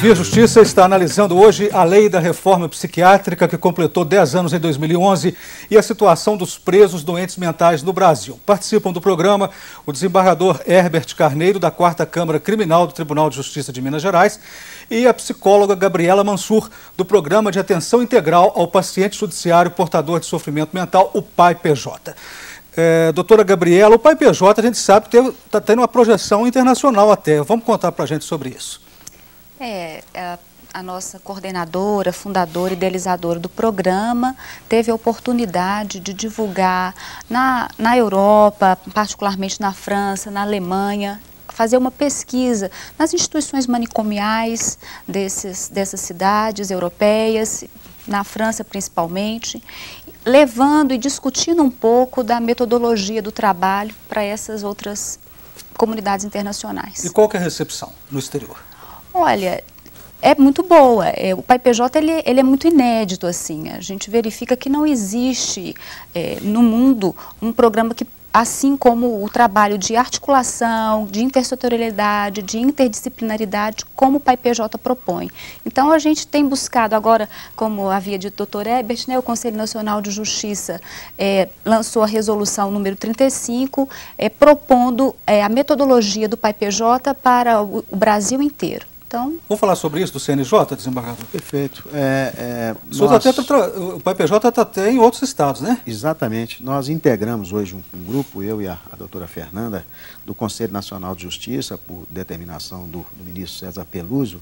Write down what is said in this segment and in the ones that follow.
Via Justiça está analisando hoje a lei da reforma psiquiátrica que completou 10 anos em 2011 e a situação dos presos doentes mentais no Brasil. Participam do programa o desembargador Herbert Carneiro, da 4ª Câmara Criminal do Tribunal de Justiça de Minas Gerais, e a psicóloga Gabriela Mansur, do Programa de Atenção Integral ao Paciente Judiciário Portador de Sofrimento Mental, o PAI-PJ. Doutora Gabriela, o PAI-PJ, a gente sabe, está tendo uma projeção internacional até. Vamos contar para a gente sobre isso. A nossa coordenadora, fundadora e idealizadora do programa teve a oportunidade de divulgar na Europa, particularmente na França, na Alemanha, fazer uma pesquisa nas instituições manicomiais dessas cidades europeias, na França principalmente, levando e discutindo um pouco da metodologia do trabalho para essas outras comunidades internacionais. E qual que é a recepção no exterior? Olha, é muito boa. O PAI-PJ ele é muito inédito, assim. A gente verifica que não existe no mundo um programa que, assim como o trabalho de articulação, de intersetorialidade, de interdisciplinaridade, como o PAI-PJ propõe. Então, a gente tem buscado agora, como havia dito o Dr. Herbert, o Conselho Nacional de Justiça lançou a resolução número 35, propondo a metodologia do PAI-PJ para o Brasil inteiro. Então, vamos falar sobre isso do CNJ, desembargador? Perfeito. O PAI-PJ está até em outros estados, né? Exatamente. Nós integramos hoje um grupo, eu e a doutora Fernanda, do Conselho Nacional de Justiça, por determinação do ministro César Peluso,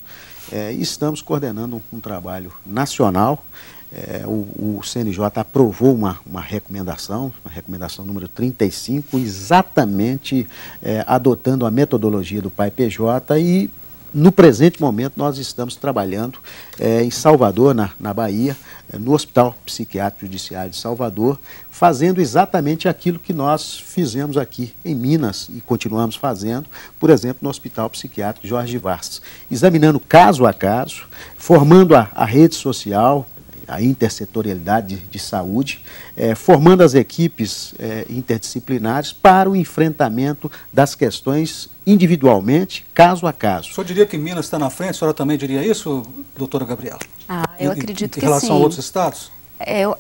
e estamos coordenando um trabalho nacional. O CNJ aprovou uma recomendação número 35, exatamente adotando a metodologia do PAI-PJ e, no presente momento, nós estamos trabalhando em Salvador, na Bahia, no Hospital Psiquiátrico Judiciário de Salvador, fazendo exatamente aquilo que nós fizemos aqui em Minas e continuamos fazendo, por exemplo, no Hospital Psiquiátrico Jorge Vasques, examinando caso a caso, formando a rede social, a intersetorialidade de saúde, formando as equipes interdisciplinares para o enfrentamento das questões individualmente, caso a caso. O senhor diria que Minas está na frente? A senhora também diria isso, doutora Gabriela? Eu acredito que sim. Em relação a outros estados?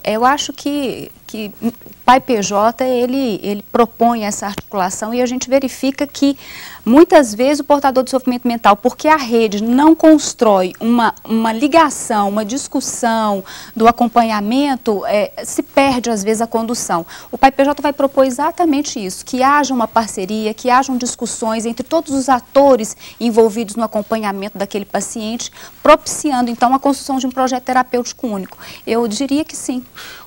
Eu acho que o PAI-PJ ele propõe essa articulação e a gente verifica que muitas vezes o portador de sofrimento mental, porque a rede não constrói uma ligação, uma discussão do acompanhamento, se perde às vezes a condução. O PAI-PJ vai propor exatamente isso, que haja uma parceria, que hajam discussões entre todos os atores envolvidos no acompanhamento daquele paciente, propiciando então a construção de um projeto terapêutico único. Eu diria que sim.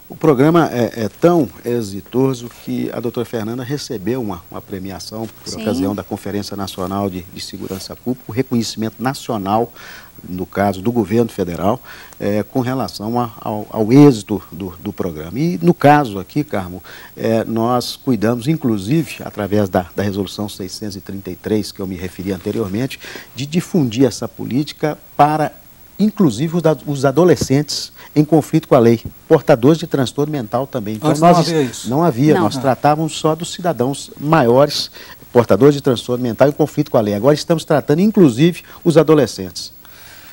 O programa é tão exitoso que a doutora Fernanda recebeu uma premiação por ocasião da Conferência Nacional de Segurança Pública, o reconhecimento nacional, no caso do governo federal, com relação ao êxito do programa. E no caso aqui, Carmo, nós cuidamos, inclusive, através da resolução 633, que eu me referi anteriormente, de difundir essa política para, inclusive, os adolescentes em conflito com a lei, portadores de transtorno mental também. Então, antes não havia isso? Não havia, nós tratávamos só dos cidadãos maiores, portadores de transtorno mental em conflito com a lei. Agora estamos tratando, inclusive, os adolescentes.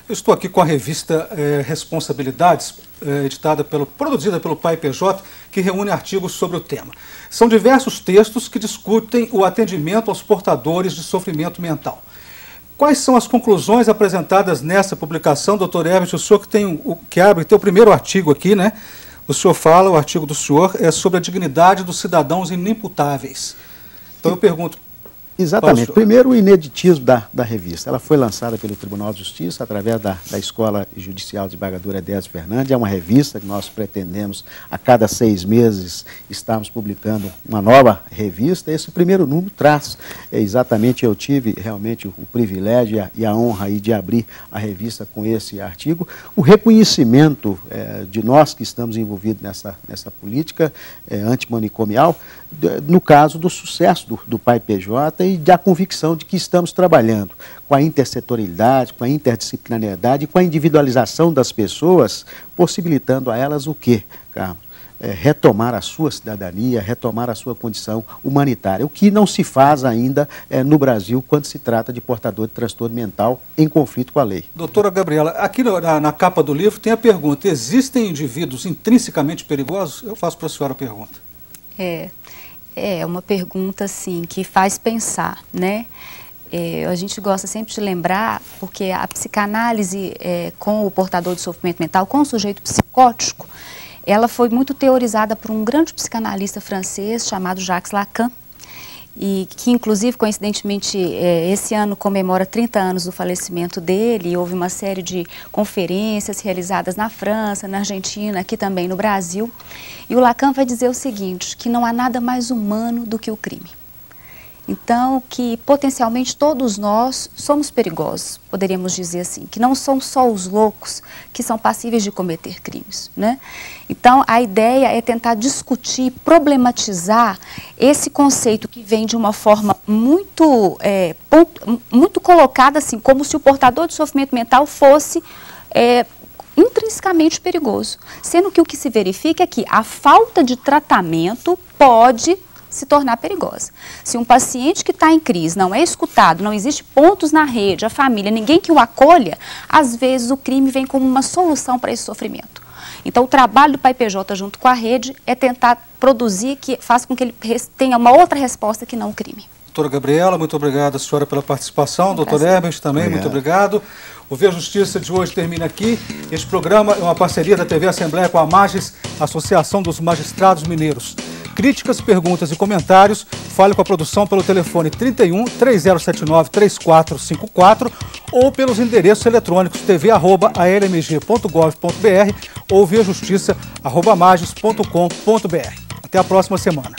Eu estou aqui com a revista Responsabilidades, produzida pelo PAI-PJ, que reúne artigos sobre o tema. São diversos textos que discutem o atendimento aos portadores de sofrimento mental. Quais são as conclusões apresentadas nessa publicação, doutor Herbert? O senhor que abre, tem o primeiro artigo aqui, né? O senhor fala, o artigo do senhor é sobre a dignidade dos cidadãos inimputáveis. Então eu pergunto... Exatamente. Primeiro, o ineditismo da revista. Ela foi lançada pelo Tribunal de Justiça através da Escola Judicial de Desembargador Edésio Fernandes. É uma revista que nós pretendemos, a cada 6 meses, estarmos publicando uma nova revista. Esse primeiro número traz, exatamente, eu tive realmente o privilégio e a honra aí de abrir a revista com esse artigo. O reconhecimento de nós que estamos envolvidos nessa política antimanicomial, no caso do sucesso do PAI-PJ e da convicção de que estamos trabalhando com a intersetorialidade, com a interdisciplinariedade e com a individualização das pessoas, possibilitando a elas o quê, Carlos? retomar a sua cidadania, retomar a sua condição humanitária, o que não se faz ainda no Brasil quando se trata de portador de transtorno mental em conflito com a lei. Doutora Gabriela, aqui na capa do livro tem a pergunta: existem indivíduos intrinsecamente perigosos? Eu faço para a senhora a pergunta. É uma pergunta, assim, que faz pensar, né? A gente gosta sempre de lembrar, porque a psicanálise com o portador de sofrimento mental, com o sujeito psicótico, ela foi muito teorizada por um grande psicanalista francês chamado Jacques Lacan, e que, inclusive, coincidentemente, esse ano comemora 30 anos do falecimento dele, e houve uma série de conferências realizadas na França, na Argentina, aqui também no Brasil. E o Lacan vai dizer o seguinte, que não há nada mais humano do que o crime. Então, que potencialmente todos nós somos perigosos, poderíamos dizer assim, que não são só os loucos que são passíveis de cometer crimes, né? Então, a ideia é tentar discutir, problematizar esse conceito que vem de uma forma muito colocada, assim, como se o portador de sofrimento mental fosse intrinsecamente perigoso, sendo que o que se verifica é que a falta de tratamento pode se tornar perigosa. Se um paciente que está em crise não é escutado, não existe pontos na rede, a família, ninguém que o acolha, às vezes o crime vem como uma solução para esse sofrimento. Então, o trabalho do PAI-PJ junto com a rede é tentar produzir que faça com que ele tenha uma outra resposta que não o crime. Doutora Gabriela, muito obrigado a senhora pela participação. Doutor Herbert também, muito obrigado. O Ver Justiça de hoje termina aqui. Este programa é uma parceria da TV Assembleia com a Magis, Associação dos Magistrados Mineiros. Críticas, perguntas e comentários, fale com a produção pelo telefone 31 3079 3454 ou pelos endereços eletrônicos tv@almg.gov.br ou verjustiça@magis.com.br. Até a próxima semana.